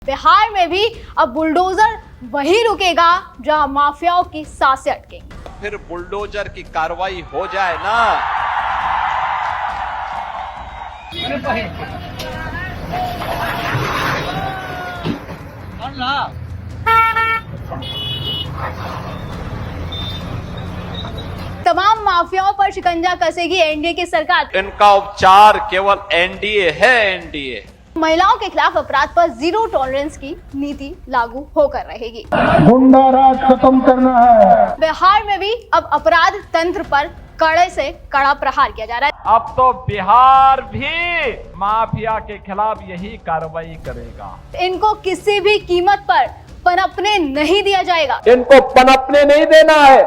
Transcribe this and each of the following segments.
बिहार में भी अब बुलडोजर वही रुकेगा जहां माफियाओं की सांसें अटकेंगी। फिर बुलडोजर की कार्रवाई हो जाए ना। तमाम माफियाओं पर शिकंजा कसेगी एनडीए की सरकार। इनका उपचार केवल एनडीए है। एनडीए महिलाओं के खिलाफ अपराध पर जीरो टॉलरेंस की नीति लागू होकर रहेगी। गुंडा राज खत्म करना है। बिहार में भी अब अपराध तंत्र पर कड़े से कड़ा प्रहार किया जा रहा है। अब तो बिहार भी माफिया के खिलाफ यही कार्रवाई करेगा। इनको किसी भी कीमत पर पनपने नहीं दिया जाएगा। इनको पनपने नहीं देना है।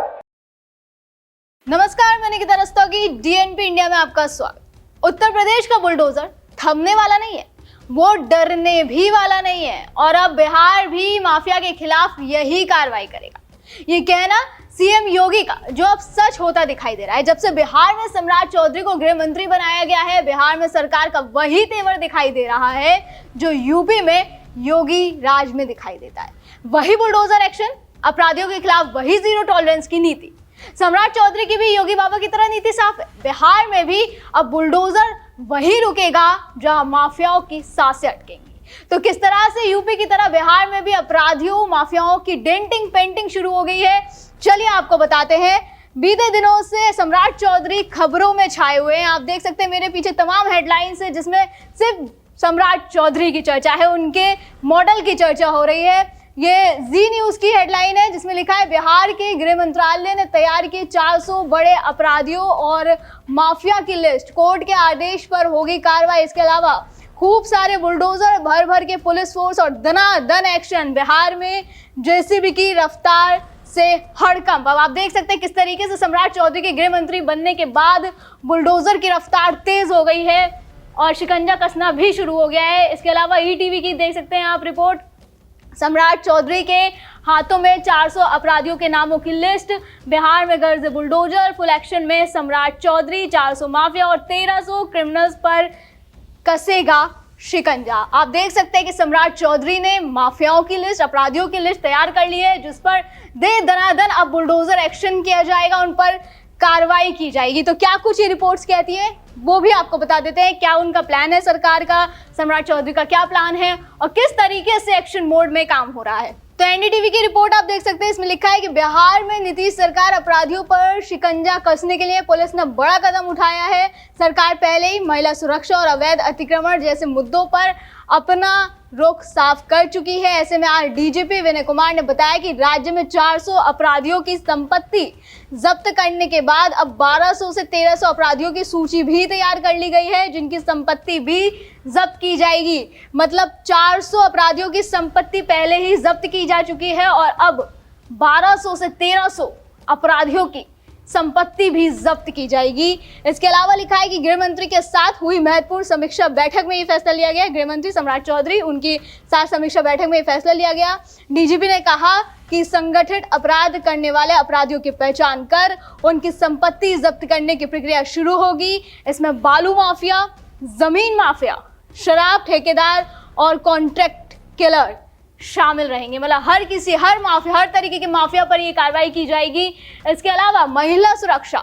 नमस्कार, मैं निकिता रस्तोगी, डीएनपी इंडिया में आपका स्वागत। उत्तर प्रदेश का बुलडोजर थमने वाला नहीं है, वो डरने भी वाला नहीं है और अब बिहार भी माफिया के खिलाफ यही कार्रवाई करेगा। ये कहना सीएम योगी का जो अब सच होता दिखाई दे रहा है। जब से बिहार में सम्राट चौधरी को गृह मंत्री बनाया गया है, बिहार में सरकार का वही तेवर दिखाई दे रहा है जो यूपी में योगी राज में दिखाई देता है। वही बुलडोजर एक्शन, अपराधियों के खिलाफ वही जीरो टॉलरेंस की नीति। सम्राट चौधरी की भी योगी बाबा की तरह नीति साफ है। बिहार में भी अब बुलडोजर वही रुकेगा जहां माफियाओं की सांसें अटकेंगी। तो किस तरह से यूपी की तरह बिहार में भी अपराधियों माफियाओं की डेंटिंग पेंटिंग शुरू हो गई है, चलिए आपको बताते हैं। बीते दिनों से सम्राट चौधरी खबरों में छाए हुए हैं। आप देख सकते हैं मेरे पीछे तमाम हेडलाइंस है जिसमें सिर्फ सम्राट चौधरी की चर्चा है, उनके मॉडल की चर्चा हो रही है। ये जी न्यूज की हेडलाइन है जिसमें लिखा है बिहार के गृह मंत्रालय ने तैयार की 400 बड़े अपराधियों और माफिया की लिस्ट, कोर्ट के आदेश पर होगी कार्रवाई। इसके अलावा खूब सारे बुलडोजर, भर भर के पुलिस फोर्स और दनादन एक्शन। बिहार में जेसीबी की रफ्तार से हड़कंप। अब आप देख सकते हैं किस तरीके से सम्राट चौधरी के गृह मंत्री बनने के बाद बुलडोजर की रफ्तार तेज हो गई है और शिकंजा कसना भी शुरू हो गया है। इसके अलावा ईटीवी की देख सकते हैं आप रिपोर्ट, सम्राट चौधरी के हाथों में 400 अपराधियों के नामों की लिस्ट। बिहार में गर्ज बुलडोजर, फुल एक्शन में सम्राट चौधरी, 400 माफिया और 1300 क्रिमिनल्स पर कसेगा शिकंजा। आप देख सकते हैं कि सम्राट चौधरी ने माफियाओं की लिस्ट, अपराधियों की लिस्ट तैयार कर ली है जिस पर दे दनादन अब बुलडोजर एक्शन किया जाएगा, उन पर कार्रवाई की जाएगी। तो क्या कुछ ये रिपोर्ट्स कहती है वो भी आपको बता देते हैं। क्या उनका प्लान है सरकार का, सम्राट चौधरी का क्या प्लान है और किस तरीके से एक्शन मोड में काम हो रहा है। तो एनडीटीवी की रिपोर्ट आप देख सकते हैं, इसमें लिखा है कि बिहार में नीतीश सरकार अपराधियों पर शिकंजा कसने के लिए पुलिस ने बड़ा कदम उठाया है। सरकार पहले ही महिला सुरक्षा और अवैध अतिक्रमण जैसे मुद्दों पर अपना रुख साफ कर चुकी है। ऐसे में आज डीजीपी विनय कुमार ने बताया कि राज्य में 400 अपराधियों की संपत्ति जब्त करने के बाद अब 1200 से 1300 अपराधियों की सूची भी तैयार कर ली गई है जिनकी संपत्ति भी जब्त की जाएगी। मतलब 400 अपराधियों की संपत्ति पहले ही जब्त की जा चुकी है और अब 1200 से 1300 अपराधियों की संपत्ति भी जब्त की जाएगी। इसके अलावा लिखा है कि गृह मंत्री के साथ हुई महत्वपूर्ण समीक्षा बैठक में ये फैसला लिया गया। गृह मंत्री सम्राट चौधरी, उनकी साथ समीक्षा बैठक में ये फैसला लिया गया। डीजीपी ने कहा कि संगठित अपराध करने वाले अपराधियों की पहचान कर उनकी संपत्ति जब्त करने की प्रक्रिया शुरू होगी। इसमें बालू माफिया, जमीन माफिया, शराब ठेकेदार और कॉन्ट्रैक्ट किलर शामिल रहेंगे। मतलब हर माफिया, हर तरीके के माफिया पर ये कार्रवाई की जाएगी। इसके अलावा महिला सुरक्षा,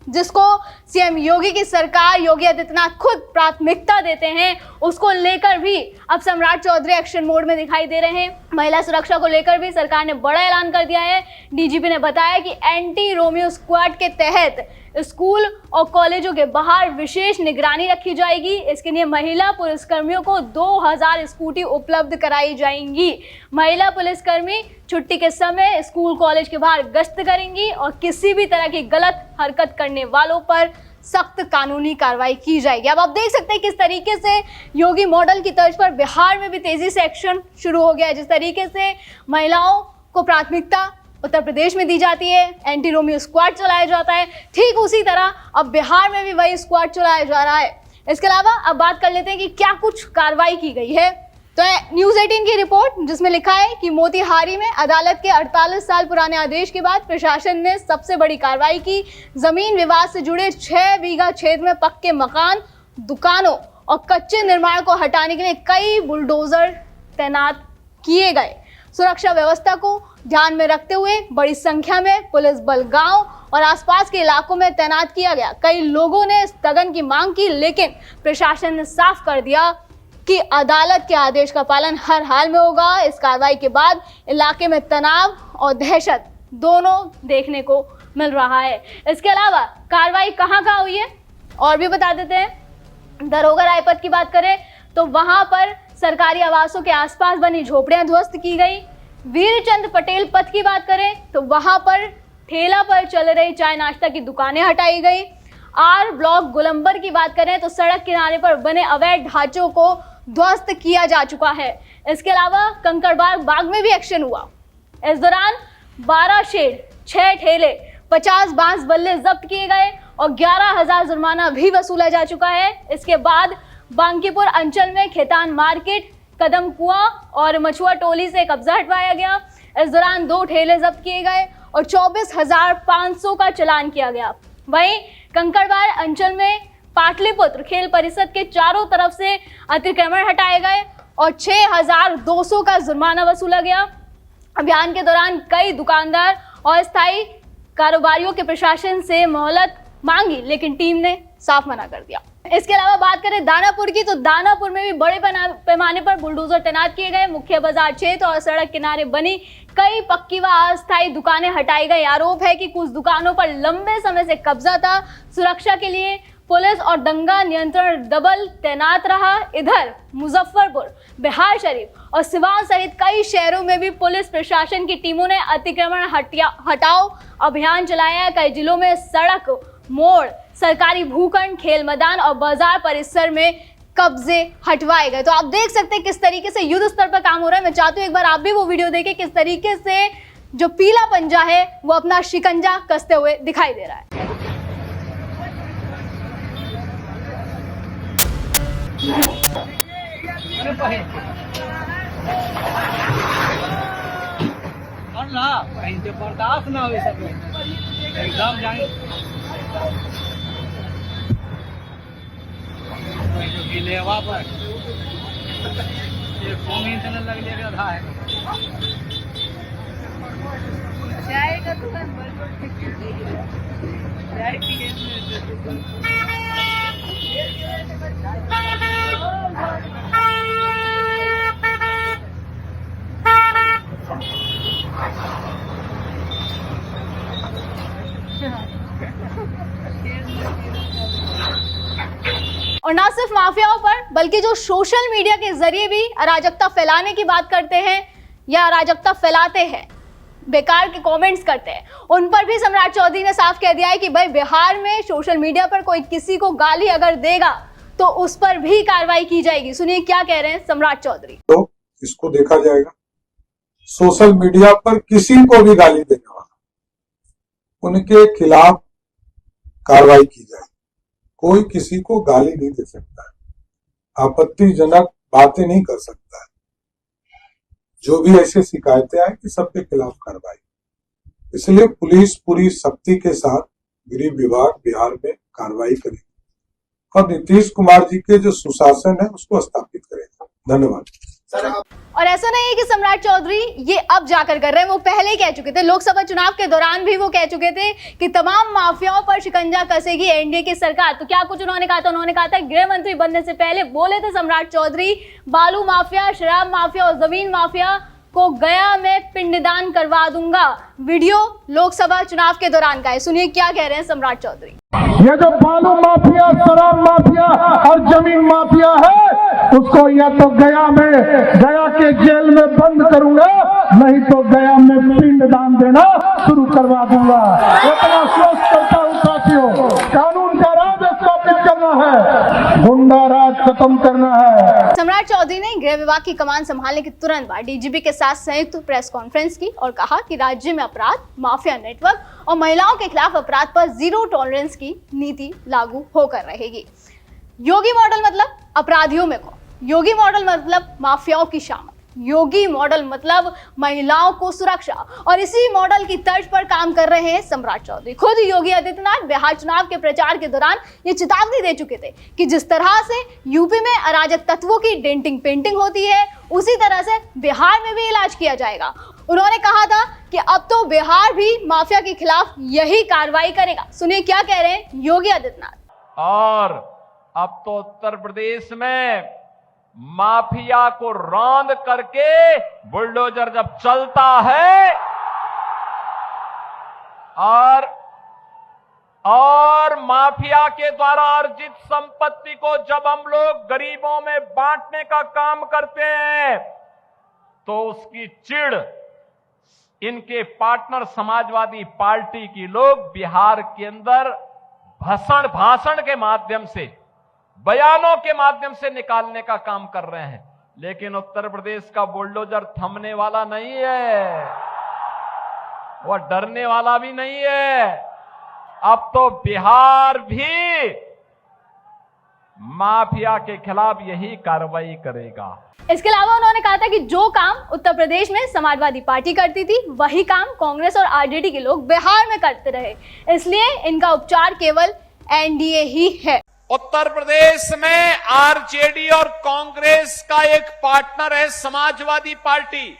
जिसको सीएम योगी की सरकार, योगी आदित्यनाथ खुद प्राथमिकता देते हैं, उसको लेकर भी अब सम्राट चौधरी एक्शन मोड में दिखाई दे रहे हैं। महिला सुरक्षा को लेकर भी सरकार ने बड़ा ऐलान कर दिया है। डीजीपी ने बताया कि एंटी रोमियो स्क्वाड के तहत स्कूल और कॉलेजों के बाहर विशेष निगरानी रखी जाएगी। इसके लिए महिला पुलिसकर्मियों को 2000 स्कूटी उपलब्ध कराई जाएंगी। महिला पुलिसकर्मी छुट्टी के समय स्कूल कॉलेज के बाहर गश्त करेंगी और किसी भी तरह की गलत हरकत करने वालों पर सख्त कानूनी कार्रवाई की जाएगी। अब आप देख सकते हैं किस तरीके से योगी मॉडल की तर्ज पर बिहार में भी तेजी से एक्शन शुरू हो गया है। जिस तरीके से महिलाओं को प्राथमिकता उत्तर प्रदेश में दी जाती है, एंटी रोमियो स्क्वाड चलाया जाता है, ठीक उसी तरह अब बिहार में भी वही स्क्वाड चलाया जा रहा है। इसके अलावा अब बात कर लेते हैं कि क्या कुछ कार्रवाई की गई है। तो न्यूज़ 18 की रिपोर्ट जिसमें लिखा है कि मोतिहारी में अदालत के 48 साल पुराने आदेश के बाद प्रशासन ने सबसे बड़ी कार्रवाई की। जमीन विवाद से जुड़े 6 बीघा क्षेत्र में पक्के मकान, दुकानों और कच्चे निर्माण को हटाने के लिए कई बुलडोजर तैनात किए गए। सुरक्षा व्यवस्था को ध्यान में रखते हुए बड़ी संख्या में पुलिस बल गांव और आसपास के इलाकों में तैनात किया गया। कई लोगों ने स्थगन की मांग की, लेकिन प्रशासन ने साफ कर दिया कि अदालत के आदेश का पालन हर हाल में होगा। इस कार्रवाई के बाद इलाके में तनाव और दहशत दोनों देखने को मिल रहा है। इसके अलावा कार्रवाई कहाँ हुई है और भी बता देते हैं। दरोगा रायपत की बात करें तो वहां पर सरकारी आवासों के आसपास बनी झोपड़ियां ध्वस्त की गई। वीरचंद पटेल पथ की बात करें तो वहां पर ठेला पर चल रही चाय नाश्ता की दुकानें हटाई गई। आर ब्लॉक गोलंबर की बात करें तो सड़क किनारे पर बने अवैध ढांचों को ध्वस्त किया जा चुका है। इसके अलावा कंकड़बाग बाग में भी एक्शन हुआ। इस दौरान 12 शेड, 6 ठेले, 50 बांस बल्ले जब्त किए गए और 11,000 जुर्माना भी वसूला जा चुका है। इसके बाद बांकीपुर अंचल में खेतान मार्केट, कदम कुआं और मछुआ टोली से कब्जा हटवाया गया। इस दौरान 2 ठेले जब्त किए गए और 24,500 का चालान किया गया। वहीं कंकड़बाग अंचल में पाटलिपुत्र खेल परिषद के चारों तरफ से अतिक्रमण हटाए गए और 6,200 का जुर्माना वसूला गया। अभियान के दौरान कई दुकानदार और स्थायी कारोबारियों के प्रशासन से मोहलत मांगी, लेकिन टीम ने साफ मना कर दिया। इसके अलावा बात करें दानापुर की तो दानापुर में भी बड़े पैमाने पर बुलडोजर तैनात किए गए। मुख्य बाजार क्षेत्र और सड़क किनारे बनी कई पक्की व अस्थायी दुकानें हटाई गई। आरोप है कि कुछ दुकानों पर लंबे समय से कब्जा था। सुरक्षा के लिए पुलिस और दंगा नियंत्रण दल तैनात रहा। इधर मुजफ्फरपुर, बिहार शरीफ और सिवान सहित कई शहरों में भी पुलिस प्रशासन की टीमों ने अतिक्रमण हटाओ अभियान चलाया। कई जिलों में सड़क, मोड़, सरकारी भूखंड, खेल मैदान और बाजार परिसर में कब्जे हटवाए गए। तो आप देख सकते हैं किस तरीके से युद्ध स्तर पर काम हो रहा है। मैं चाहती हूँ एक बार आप भी वो वीडियो देखें, किस तरीके से जो पीला पंजा है वो अपना शिकंजा कसते हुए दिखाई दे रहा है। बर्दाश्त ना हो सके एकदम जाए लेवा पर ये फोन इंटरनेट लग जाएगा आधा है जाएगा तो और ना सिर्फ माफियाओं पर बल्कि जो सोशल मीडिया के जरिए भी अराजकता फैलाने की बात करते हैं या अराजकता फैलाते हैं, बेकार के कमेंट्स करते हैं, उन पर भी सम्राट चौधरी ने साफ कह दिया है कि भाई बिहार में सोशल मीडिया पर कोई किसी को गाली अगर देगा तो उस पर भी कार्रवाई की जाएगी। सुनिए क्या कह रहे हैं सम्राट चौधरी। तो इसको देखा जाएगा। सोशल मीडिया पर किसी को भी गाली देने वाला, उनके खिलाफ कार्रवाई की जाएगी। कोई किसी को गाली नहीं दे सकता है, आपत्तिजनक बातें नहीं कर सकता है। जो भी ऐसे शिकायतें आए कि सबके खिलाफ कार्रवाई। इसलिए पुलिस पूरी सख्ती के साथ गृह विभाग बिहार में कार्रवाई करेगी और नीतीश कुमार जी के जो सुशासन है उसको स्थापित करेगा। धन्यवाद। और ऐसा नहीं है कि सम्राट चौधरी ये अब जाकर कर रहे हैं, वो पहले ही कह चुके थे। लोकसभा चुनाव के दौरान भी वो कह चुके थे कि तमाम माफियाओं पर शिकंजा कसेगी एनडीए की सरकार। तो क्या कुछ उन्होंने कहा था? उन्होंने कहा था गृह मंत्री बनने से पहले बोले थे सम्राट चौधरी, बालू माफिया, शराब माफिया और जमीन माफिया को गया में पिंडदान करवा दूंगा। वीडियो लोकसभा चुनाव के दौरान का है, सुनिए क्या कह रहे हैं सम्राट चौधरी। ये जो बालू माफिया, शराब माफिया और जमीन माफिया है, उसको या तो गया के जेल में बंद करूंगा, नहीं तो गया में पिंडदान देना शुरू करवा दूंगा। इतना स्वस्थ करता हूँ साथियों। कानून का राज स्थापित करना है, गुंडा राज खत्म करना है। सम्राट चौधरी ने गृह विभाग की कमान संभालने के तुरंत बाद डीजीपी के साथ संयुक्त प्रेस कॉन्फ्रेंस की और कहा कि राज्य में अपराध, माफिया नेटवर्क और महिलाओं के खिलाफ अपराध पर जीरो टॉलरेंस की नीति लागू होकर रहेगी। योगी मॉडल मतलब अपराधियों में कौन, योगी मॉडल मतलब माफियाओं की शामत। योगी मॉडल मतलब महिलाओं को सुरक्षा, और इसी मॉडल की तर्ज पर काम कर रहे हैं सम्राट चौधरी। खुद योगी आदित्यनाथ बिहार चुनाव के प्रचार के दौरान ये चेतावनी दे चुके थे कि जिस तरह से यूपी में अराजक तत्वों की डेंटिंग पेंटिंग होती है, उसी तरह से बिहार में भी इलाज किया जाएगा। उन्होंने कहा था कि अब तो बिहार भी माफिया के खिलाफ यही कार्रवाई करेगा। सुनिए क्या कह रहे हैं योगी आदित्यनाथ। और अब तो उत्तर प्रदेश में माफिया को रौंद करके बुलडोजर जब चलता है और माफिया के द्वारा अर्जित संपत्ति को जब हम लोग गरीबों में बांटने का काम करते हैं तो उसकी चिढ़ इनके पार्टनर समाजवादी पार्टी की लोग बिहार के अंदर भाषण के माध्यम से, बयानों के माध्यम से निकालने का काम कर रहे हैं। लेकिन उत्तर प्रदेश का बुलडोजर थमने वाला नहीं है, वह डरने वाला भी नहीं है। अब तो बिहार भी माफिया के खिलाफ यही कार्रवाई करेगा। इसके अलावा उन्होंने कहा था कि जो काम उत्तर प्रदेश में समाजवादी पार्टी करती थी, वही काम कांग्रेस और आरजेडी के लोग बिहार में करते रहे, इसलिए इनका उपचार केवल एनडीए ही है। उत्तर प्रदेश में आरजेडी और कांग्रेस का एक पार्टनर है समाजवादी पार्टी।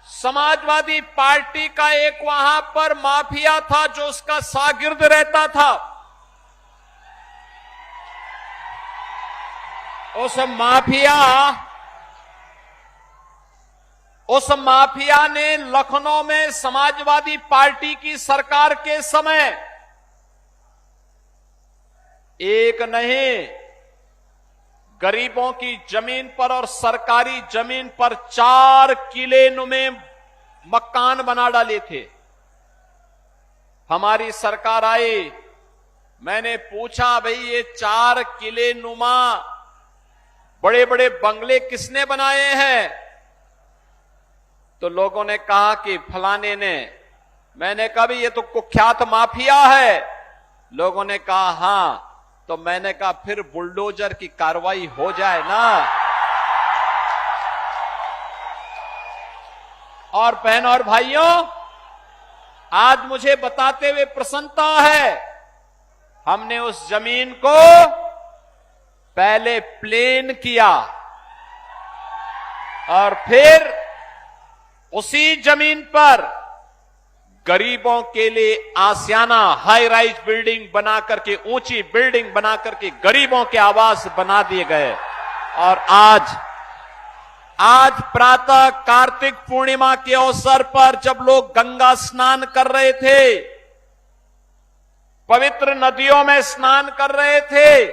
समाजवादी पार्टी का एक वहां पर माफिया था जो उसका शागिर्द रहता था। उस माफिया ने लखनऊ में समाजवादी पार्टी की सरकार के समय एक नहीं, गरीबों की जमीन पर और सरकारी जमीन पर 4 किले नुमे मकान बना डाले थे। हमारी सरकार आई, मैंने पूछा भाई ये 4 किले नुमा बड़े बड़े बंगले किसने बनाए हैं? तो लोगों ने कहा कि फलाने ने। मैंने कहा भी ये तो कुख्यात माफिया है। लोगों ने कहा हां। तो मैंने कहा फिर बुलडोजर की कार्रवाई हो जाए ना। और बहनों और भाइयों, आज मुझे बताते हुए प्रसन्नता है, हमने उस जमीन को पहले प्लेन किया और फिर उसी जमीन पर गरीबों के लिए आसियाना हाई राइज बिल्डिंग बना करके, ऊंची बिल्डिंग बना करके गरीबों के आवास बना दिए गए। और आज प्रातः कार्तिक पूर्णिमा के अवसर पर जब लोग गंगा स्नान कर रहे थे, पवित्र नदियों में स्नान कर रहे थे,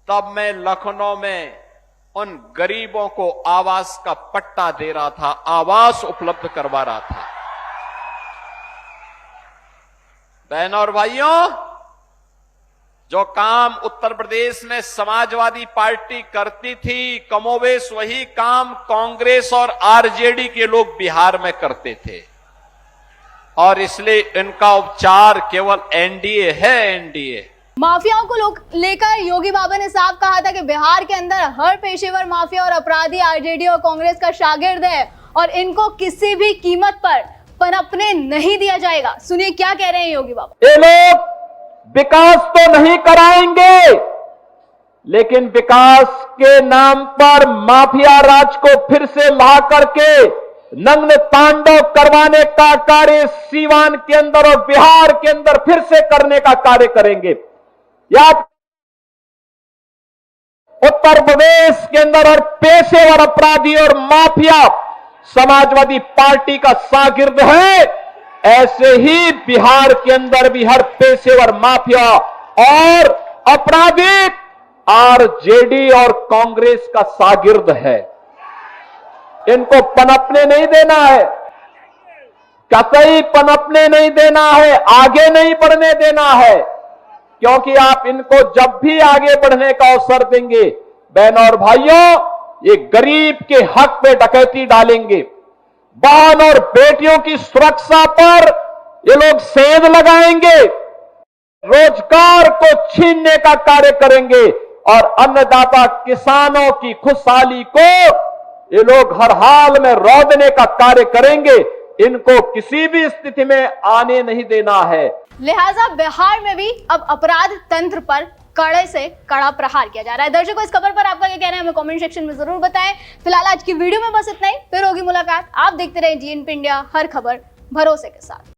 तब मैं लखनऊ में उन गरीबों को आवास का पट्टा दे रहा था, आवास उपलब्ध करवा रहा था। बहनों और भाइयों, जो काम उत्तर प्रदेश में समाजवादी पार्टी करती थी, कमोबेश वही काम कांग्रेस और आरजेडी के लोग बिहार में करते थे। और इसलिए इनका उपचार केवल एनडीए है, एनडीए। माफियाओं को लेकर योगी बाबा ने साफ कहा था कि बिहार के अंदर हर पेशेवर माफिया और अपराधी आरजेडी और कांग्रेस का शागिर्द है और इनको किसी भी कीमत पर पनपने नहीं दिया जाएगा। सुनिए क्या कह रहे हैं योगी बाबा। ये लोग विकास तो नहीं कराएंगे, लेकिन विकास के नाम पर माफिया राज को फिर से ला करके नग्न तांडव करवाने का कार्य सीवान के अंदर और बिहार के अंदर फिर से करने का कार्य करेंगे। याद, उत्तर प्रदेश के अंदर और पेशेवर अपराधी और माफिया समाजवादी पार्टी का शागिर्द है, ऐसे ही बिहार के अंदर भी हर पेशेवर माफिया और अपराधी आरजेडी और कांग्रेस का शागिर्द है। इनको पनपने नहीं देना है, कतई पनपने नहीं देना है, आगे नहीं बढ़ने देना है, क्योंकि आप इनको जब भी आगे बढ़ने का अवसर देंगे, बहनों और भाइयों, ये गरीब के हक पे डकैती डालेंगे। बहन और बेटियों की सुरक्षा पर ये लोग सेंध लगाएंगे, रोजगार को छीनने का कार्य करेंगे, और अन्नदाता किसानों की खुशहाली को ये लोग हर हाल में रौंदने का कार्य करेंगे। इनको किसी भी स्थिति में आने नहीं देना है। लिहाजा बिहार में भी अब अपराध तंत्र पर कड़े से कड़ा प्रहार किया जा रहा है। दर्शकों, इस खबर पर आपका क्या कहना है हमें कमेंट सेक्शन में जरूर बताएं। फिलहाल आज की वीडियो में बस इतना ही, फिर होगी मुलाकात। आप देखते रहे DNP इंडिया, हर खबर भरोसे के साथ।